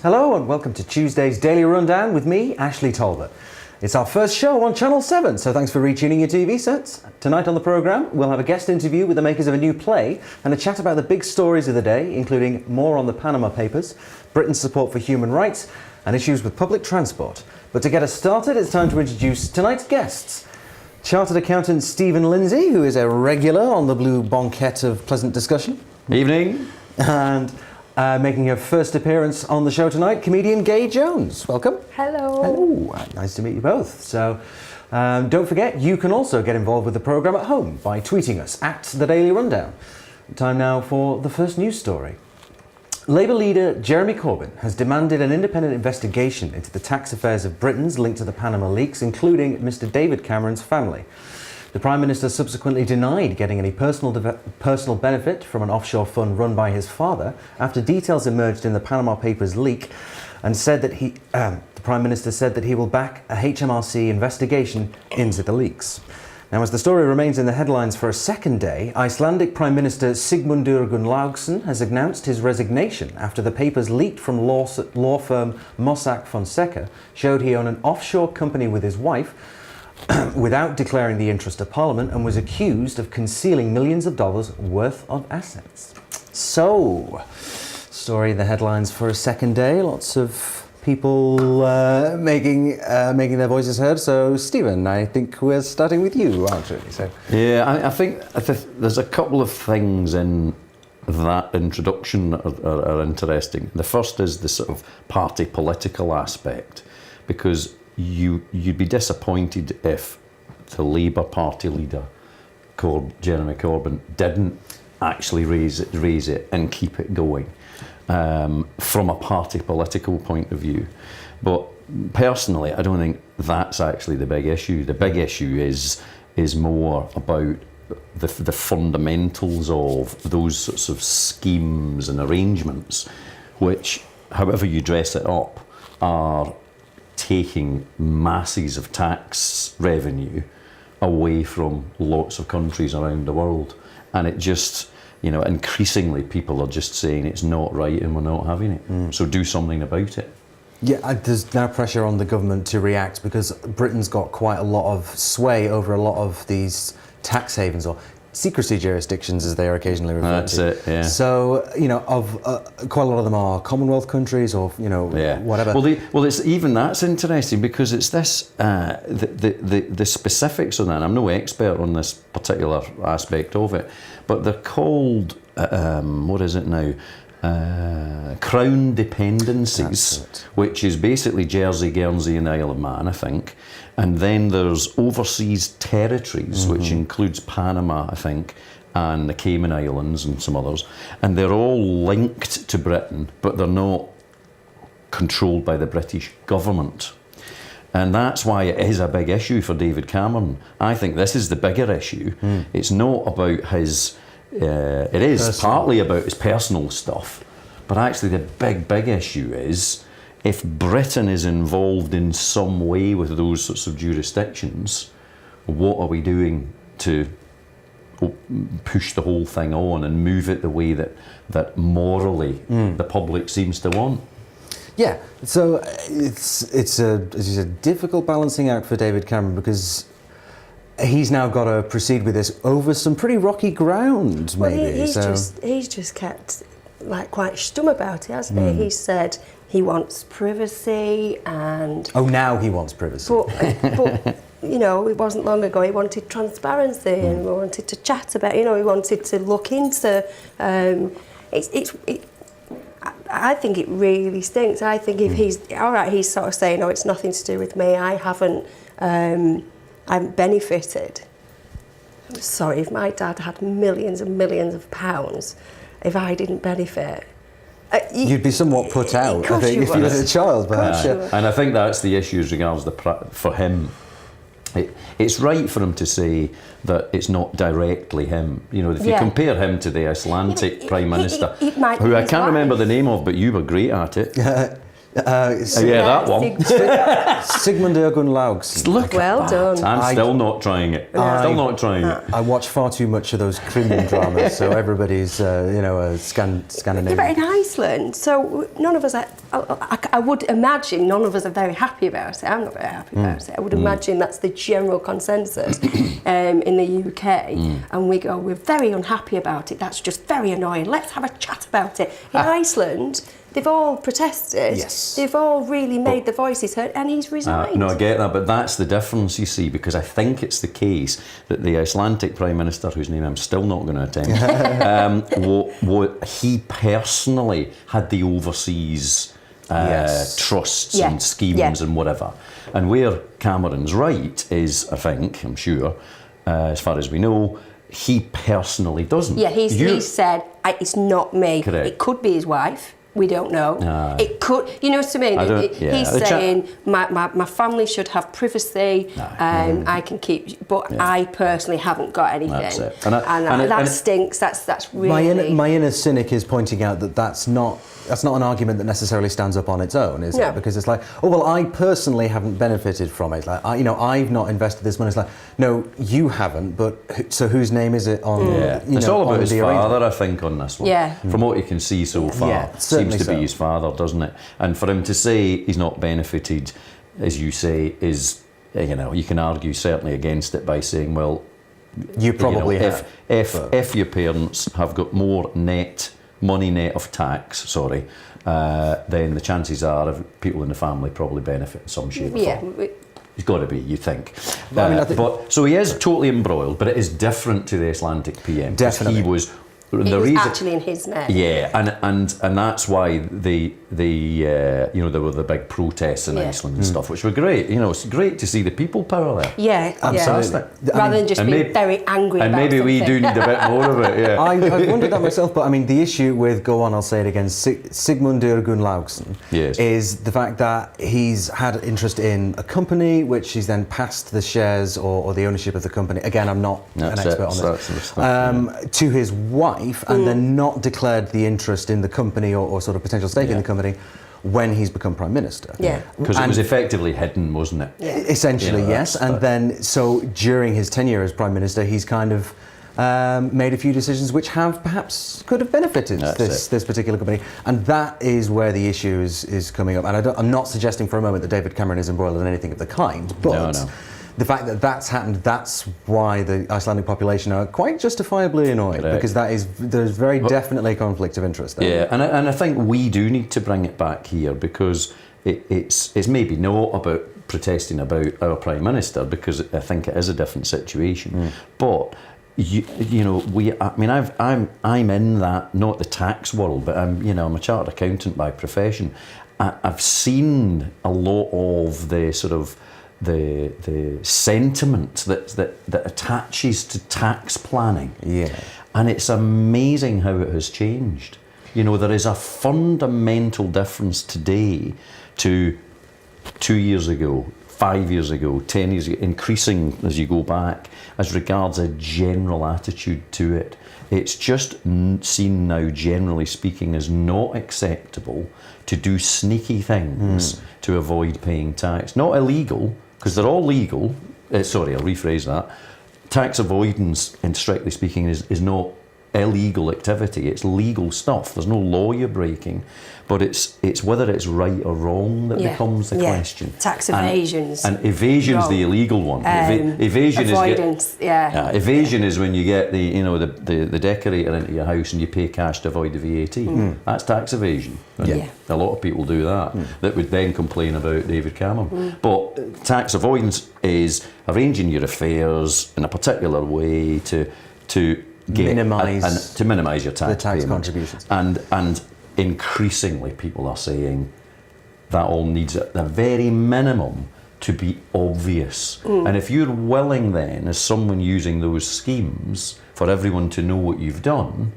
Hello and welcome to Tuesday's Daily Rundown with me, Ashleigh Talbot. It's our first show on Channel 7, so thanks for retuning your TV sets. Tonight on the programme, we'll have a guest interview with the makers of a new play and a chat about the big stories of the day, including more on the Panama Papers, Britain's support for human rights and issues with public transport. But to get us started, it's time to introduce tonight's guests. Chartered accountant Stephen Lindsay, who is a regular on the blue banquette of pleasant discussion. Evening. And making her first appearance on the show tonight, comedian Gaye Jones. Welcome. Hello. Hello. Nice to meet you both. So don't forget, you can also get involved with the programme at home by tweeting us at The Daily Rundown. Time now for the first news story. Labour leader Jeremy Corbyn has demanded an independent investigation into the tax affairs of Britons linked to the Panama leaks, including Mr David Cameron's family. The Prime Minister subsequently denied getting any personal benefit from an offshore fund run by his father after details emerged in the Panama Papers leak, and said that the Prime Minister said that he will back a HMRC investigation into the leaks. Now, as the story remains in the headlines for a second day, Icelandic Prime Minister Sigmundur Gunnlaugsson has announced his resignation after the papers leaked from law firm Mossack Fonseca showed he owned an offshore company with his wife without declaring the interest to Parliament, and was accused of concealing millions of dollars worth of assets. So, story in the headlines for a second day. Lots of people making their voices heard. So, Stephen, I think we're starting with you, aren't we? So. Yeah, I think there's a couple of things in that introduction that are interesting. The first is the sort of party political aspect, because you'd be disappointed if the Labour Party leader, Jeremy Corbyn, didn't actually raise it and keep it going from a party political point of view. But personally, I don't think that's actually the big issue. The big issue is more about the fundamentals of those sorts of schemes and arrangements, which, however you dress it up, are taking masses of tax revenue away from lots of countries around the world. And it just, increasingly people are just saying it's not right and we're not having it. So do something about it. Yeah, there's now pressure on the government to react because Britain's got quite a lot of sway over a lot of these tax havens, or secrecy jurisdictions as they are occasionally referred to. That's it, yeah. So, quite a lot of them are Commonwealth countries or, whatever. Well, it's even that's interesting because it's this, the specifics on that. I'm no expert on this particular aspect of it, but they're called, what is it now? Crown dependencies, which is basically Jersey, Guernsey and Isle of Man, I think. And then there's overseas territories, which includes Panama, I think, and the Cayman Islands and some others. And they're all linked to Britain, but they're not controlled by the British government. And that's why it is a big issue for David Cameron. I think this is the bigger issue. It's not about his... it is partly about his personal stuff, but actually the big issue is if Britain is involved in some way with those sorts of jurisdictions, what are we doing to push the whole thing on and move it the way that morally the public seems to want? Yeah, so it's a difficult balancing act for David Cameron because he's now got to proceed with this over some pretty rocky ground, maybe. He's just kept quite stum about it, hasn't he? He said he wants privacy and... Oh, now he wants privacy. But it wasn't long ago he wanted transparency and we wanted to chat about, he wanted to look into... I think it really stinks. I think if he's sort of saying, "Oh, it's nothing to do with me. I haven't benefited." I'm sorry, if my dad had millions and millions of pounds, if I didn't benefit, you'd be somewhat put out. I think if you were a child, perhaps. And I think that's the issue as regards for him. It's right for him to say that it's not directly him. If you compare him to the Icelandic Prime Minister, who I can't remember the name of, but you were great at it. that one. Sigmund Ergun Laugs. Look Well at that. done. I'm still not trying it. Still not trying it. I watch far too much of those criminal dramas, so everybody's, a Scandinavian. Yeah, but in Iceland, so none of us are, I would imagine none of us are very happy about it. I'm not very happy about it. I would imagine that's the general consensus in the UK. And we go, we're very unhappy about it. That's just very annoying. Let's have a chat about it. In Iceland, they've all protested. Yes. They've all really made their voices heard, and he's resigned. No, I get that, but that's the difference, you see, because I think it's the case that the Icelandic Prime Minister, whose name I'm still not going to attempt, he personally had the overseas trusts and schemes and whatever. And where Cameron's right is, I think, I'm sure, as far as we know, he personally doesn't. Yeah, he said, it's not me. Correct. It could be his wife. We don't know. It could, you know what I mean? He's saying my family should have privacy. I can keep, but I personally haven't got anything. That's it. And that stinks. That's really. My inner cynic is pointing out that that's not an argument that necessarily stands up on its own, is it? Because it's like, oh well, I personally haven't benefited from it. Like, I've not invested this money. It's like, no, you haven't. But so whose name is it on? It's all about his father, I think, on this one. Yeah. From what you can see so far, seems to be his father, doesn't it? And for him to say he's not benefited, as you say, is, you can argue certainly against it by saying, well, you probably have. If your parents have got more money net of tax, then the chances are of people in the family probably benefit in some shape or form. He's got to be, you think. So he is totally embroiled, but it is different to the Icelandic PM. Definitely. He was actually in his name. Yeah, and that's why there were the big protests in Iceland and stuff, which were great. It's great to see the people power there. Yeah, absolutely. Rather than just being very angry and about maybe something. we do need a bit more of it. Yeah, I've wondered that myself. But I mean, the issue with, go on, I'll say it again, Sigmund Ergun Laugsson is the fact that he's had interest in a company, which he's then passed the shares or the ownership of the company. Again, I'm not an expert on this. To his wife, and then not declared the interest in the company or sort of potential stake in the company when he's become Prime Minister. Yeah. Because it was effectively hidden, wasn't it? Yeah. Essentially, yes. And then, so during his tenure as Prime Minister, he's kind of made a few decisions which could have benefited this particular company. And that is where the issue is coming up. And I'm not suggesting for a moment that David Cameron is embroiled in anything of the kind, but no. The fact that that's happened, that's why the Icelandic population are quite justifiably annoyed, because there's very definitely a conflict of interest there. Yeah, and I think we do need to bring it back here, because it's maybe not about protesting about our Prime Minister, because I think it is a different situation. But I'm in that, not the tax world, but I'm a chartered accountant by profession. I've seen a lot of the sort of the sentiment that attaches to tax planning. Yeah. And it's amazing how it has changed. There is a fundamental difference today to 2 years ago, 5 years ago, 10 years ago, increasing as you go back, as regards a general attitude to it. It's just seen now, generally speaking, as not acceptable to do sneaky things to avoid paying tax. Not illegal, because they're all legal. Sorry, I'll rephrase that. Tax avoidance, and strictly speaking, is not illegal activity. It's legal stuff. There's no law you're breaking, but it's whether it's right or wrong that becomes the question. Tax evasions. And evasion's the illegal one. Evasion avoidance. Evasion is when you get the decorator into your house and you pay cash to avoid the VAT. That's tax evasion. A lot of people do that. That would then complain about David Cameron. But tax avoidance is arranging your affairs in a particular way to minimise your tax contributions. And increasingly people are saying that all needs at the very minimum to be obvious. And if you're willing then, as someone using those schemes, for everyone to know what you've done,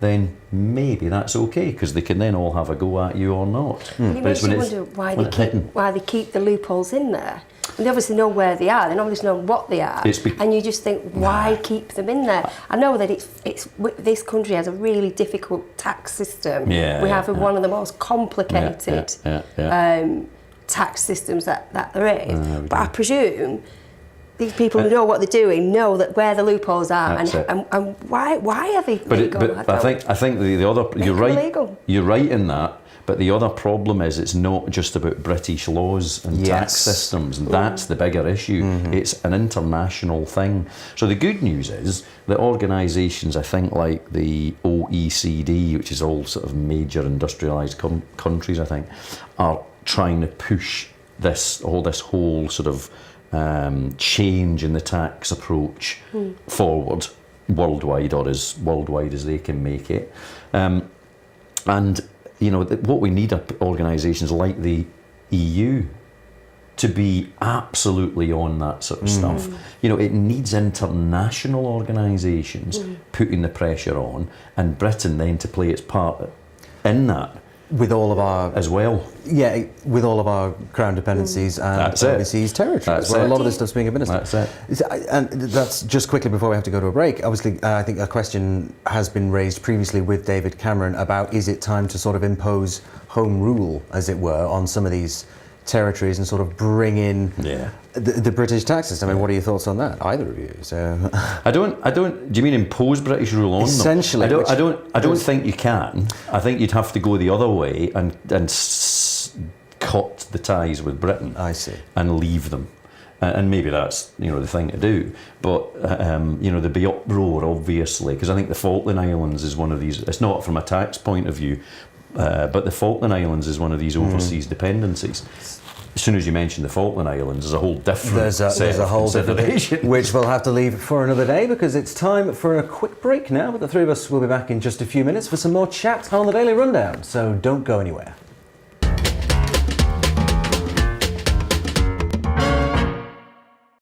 then maybe that's okay, because they can then all have a go at you or not. It makes you wonder why they keep the loopholes in there. And they obviously know where they are, they obviously know what they are, and you just think, why keep them in there? I know that this country has a really difficult tax system. We have one of the most complicated tax systems that there is. But I presume these people who know what they're doing know that where the loopholes are, and why are they legal? But I think the other, you're right in that. But the other problem is it's not just about British laws and tax systems, and that's the bigger issue. It's an international thing. So the good news is that organisations, I think, like the OECD, which is all sort of major industrialised countries, I think, are trying to push this whole sort of change in the tax approach forward worldwide, or as worldwide as they can make it. And you know, what we need are organisations like the EU to be absolutely on that sort of stuff. You know, it needs international organisations putting the pressure on, and Britain then to play its part in that. With all of our... As well. Yeah, with all of our crown dependencies and overseas territories, where a lot of this stuff's being administered. That's it. And that's just quickly before we have to go to a break. Obviously, I think a question has been raised previously with David Cameron about, is it time to sort of impose home rule, as it were, on some of these territories and sort of bring in the British tax system? I mean, what are your thoughts on that, either of you? So I don't. Do you mean impose British rule on them? Essentially, I don't think you can. I think you'd have to go the other way and cut the ties with Britain. I see. And leave them. And maybe that's, you know, the thing to do. But you know, there'd be uproar, obviously, because I think the Falkland Islands is one of these. It's not from a tax point of view, but the Falkland Islands is one of these overseas dependencies. As soon as you mention the Falkland Islands, there's a whole different set of considerations. Which we'll have to leave for another day, because it's time for a quick break now. But the three of us will be back in just a few minutes for some more chat on the Daily Rundown. So don't go anywhere.